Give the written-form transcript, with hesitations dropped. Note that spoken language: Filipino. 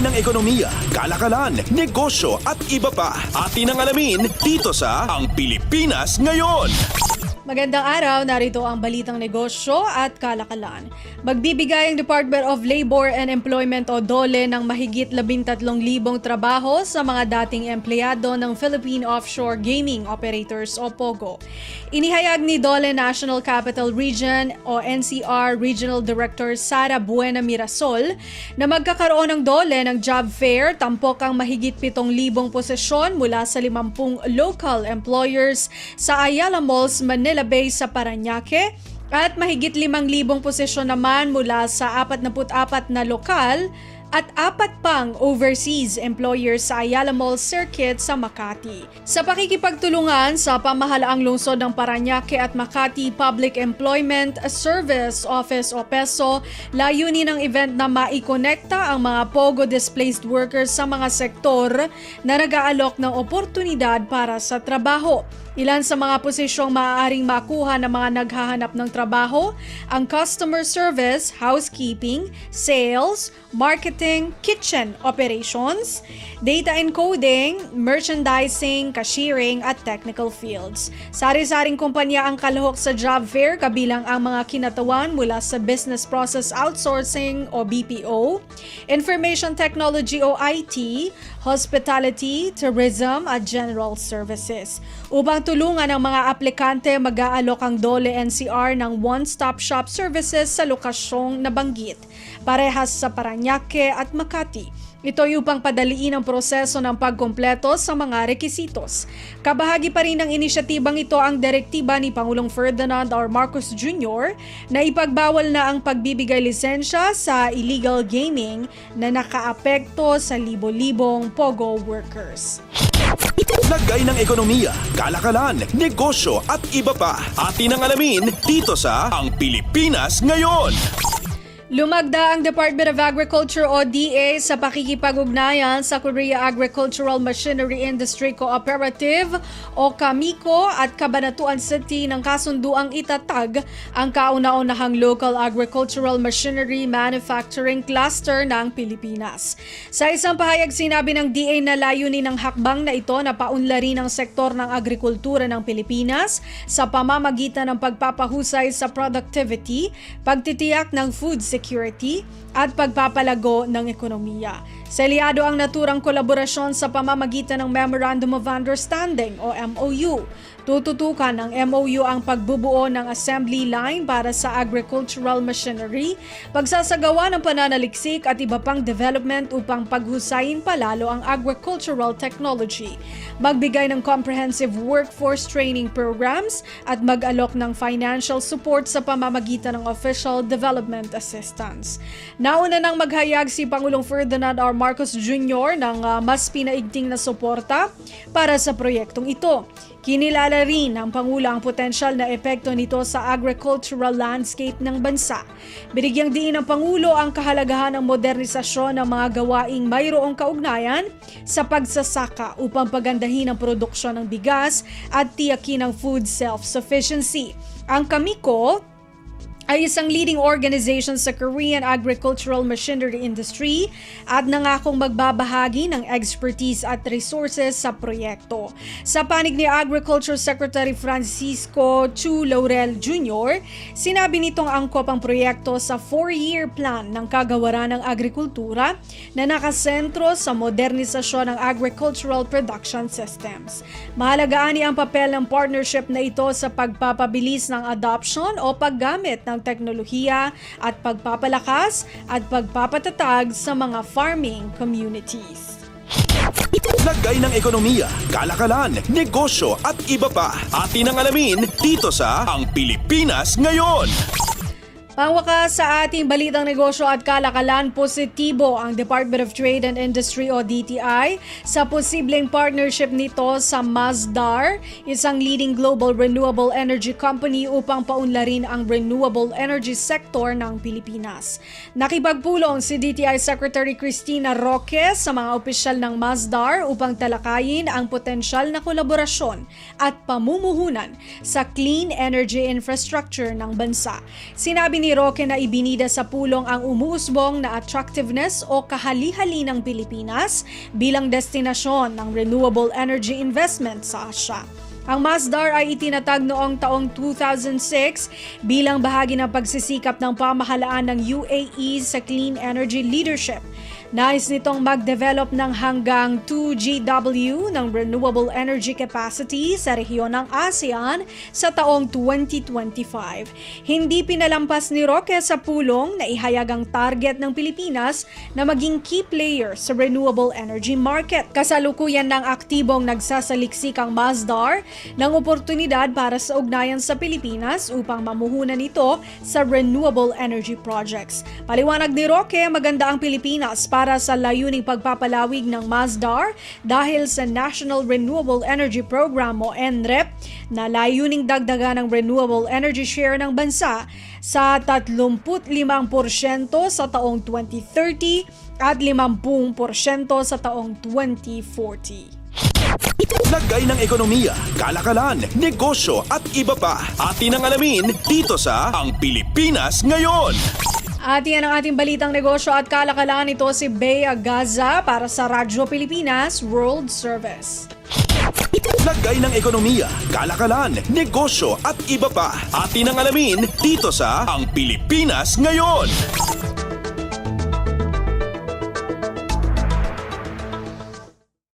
ng ekonomiya, kalakalan, negosyo at iba pa. Atin ang alamin dito sa Ang Pilipinas Ngayon. Magandang araw, narito ang balitang negosyo at kalakalan. Magbibigay ang Department of Labor and Employment o DOLE ng mahigit 13,000 trabaho sa mga dating empleyado ng Philippine Offshore Gaming Operators o POGO. Inihayag ni DOLE National Capital Region o NCR Regional Director Sara Buena Mirasol na magkakaroon ng DOLE ng job fair tampok ang mahigit 7,000 posisyon mula sa 50 local employers sa Ayala Malls, Manila Bay sa Parañaque at mahigit 5,000 posisyon naman mula sa 44 na lokal at 4 pang overseas employers sa Ayala Mall Circuit sa Makati. Sa pakikipagtulungan sa pamahalaang lungsod ng Parañaque at Makati Public Employment Service Office o PESO, layunin ng event na maikonekta ang mga POGO displaced workers sa mga sektor na nag-aalok ng oportunidad para sa trabaho. Ilan sa mga posisyong maaaring makuha ng mga naghahanap ng trabaho ang customer service, housekeeping, sales, marketing, kitchen operations, data encoding, merchandising, cashiering at technical fields. Sari-saring kumpanya ang kalahok sa job fair kabilang ang mga kinatawan mula sa Business Process Outsourcing o BPO, Information Technology o IT, Hospitality, Tourism at General Services. Upang tulungan ang mga aplikante, mag-aalok ang DOLE NCR ng one-stop shop services sa lokasyong nabanggit, parehas sa Parañaque at Makati. Ito ay upang padaliin ang proseso ng pagkumpleto sa mga rekisitos. Kabahagi pa rin ng inisyatibang ito ang direktiba ni Pangulong Ferdinand R. Marcos Jr. na ipagbawal na ang pagbibigay lisensya sa illegal gaming na nakaapekto sa libo-libong POGO workers. Lagay ng ekonomiya, kalakalan, negosyo at iba pa. Atin ang alamin dito sa Ang Pilipinas Ngayon. Lumagda ang Department of Agriculture o DA sa pakikipag-ugnayan sa Korea Agricultural Machinery Industry Cooperative o KAMICO at Cabanatuan City ng kasunduang itatag ang kauna-unahang local agricultural machinery manufacturing cluster ng Pilipinas. Sa isang pahayag, sinabi ng DA na layunin ng hakbang na ito na paunlarin ang sektor ng agrikultura ng Pilipinas sa pamamagitan ng pagpapahusay sa productivity, pagtitiyak ng food security at pagpapalago ng ekonomiya. Selyado ang naturang kolaborasyon sa pamamagitan ng Memorandum of Understanding o MOU. Tututukan ng MOU ang pagbubuo ng assembly line para sa agricultural machinery, pagsasagawa ng pananaliksik at iba pang development upang paghusayin palalo ang agricultural technology, magbigay ng comprehensive workforce training programs at mag-alok ng financial support sa pamamagitan ng official development assistance. Nauna nang maghayag si Pangulong Ferdinand R. Marcos Jr. ng mas pinaigting na suporta para sa proyektong ito. Kinilala rin ng Pangulo ang potensyal na epekto nito sa agricultural landscape ng bansa. Binigyang diin ng Pangulo ang kahalagahan ng modernisasyon ng mga gawaing mayroong kaugnayan sa pagsasaka upang pagandahin ang produksyon ng bigas at tiyakin ang food self-sufficiency. Ang KAMICO ay isang leading organization sa Korean agricultural machinery industry at nangakong magbabahagi ng expertise at resources sa proyekto. Sa panig ni Agriculture Secretary Francisco Chu Laurel Jr., sinabi nitong angkop ang proyekto sa 4-year plan ng kagawaran ng agrikultura na nakasentro sa modernisasyon ng agricultural production systems. Mahalagaan ang papel ng partnership na ito sa pagpapabilis ng adoption o paggamit ng teknolohiya at pagpapalakas at pagpapatatag sa mga farming communities. Lagay ng ekonomiya, kalakalan, negosyo at iba pa. Atin ang alamin dito sa Ang Pilipinas Ngayon. Pangwakas sa ating balitang negosyo at kalakalan, positibo ang Department of Trade and Industry o DTI sa posibleng partnership nito sa Masdar, isang leading global renewable energy company upang paunlarin ang renewable energy sector ng Pilipinas. Nakipagpulong si DTI Secretary Cristina Roque sa mga opisyal ng Masdar upang talakayin ang potensyal na kolaborasyon at pamumuhunan sa clean energy infrastructure ng bansa. Sinabi ni ni Roque na ibinida sa pulong ang umuusbong na attractiveness o kahali-hali ng Pilipinas bilang destinasyon ng renewable energy investment sa Asia. Ang Masdar ay itinatag noong taong 2006 bilang bahagi ng pagsisikap ng pamahalaan ng UAE sa clean energy leadership. Nais nitong mag-develop ng hanggang 2 GW ng renewable energy capacity sa rehiyon ng ASEAN sa taong 2025. Hindi pinalampas ni Roque sa pulong na ihayag ang target ng Pilipinas na maging key player sa renewable energy market. Kasalukuyan ng aktibong nagsasaliksik ang Masdar ng oportunidad para sa ugnayan sa Pilipinas upang mamuhunan ito sa renewable energy projects. Paliwanag ni Roque, maganda ang Pilipinas para sa layuning pagpapalawig ng Masdar dahil sa National Renewable Energy Program o NREP na layuning dagdagan ng renewable energy share ng bansa sa 35% sa taong 2030 at 50% sa taong 2040. Lagay ng ekonomiya, kalakalan, negosyo at iba pa. Atin ang alamin dito sa Ang Pilipinas Ngayon. At yan ang ating balitang negosyo at kalakalan. Ito si Bea Gaza para sa Radyo Pilipinas World Service. Lagay ng ekonomiya, kalakalan, negosyo at iba pa. Atin ang alamin dito sa Ang Pilipinas Ngayon.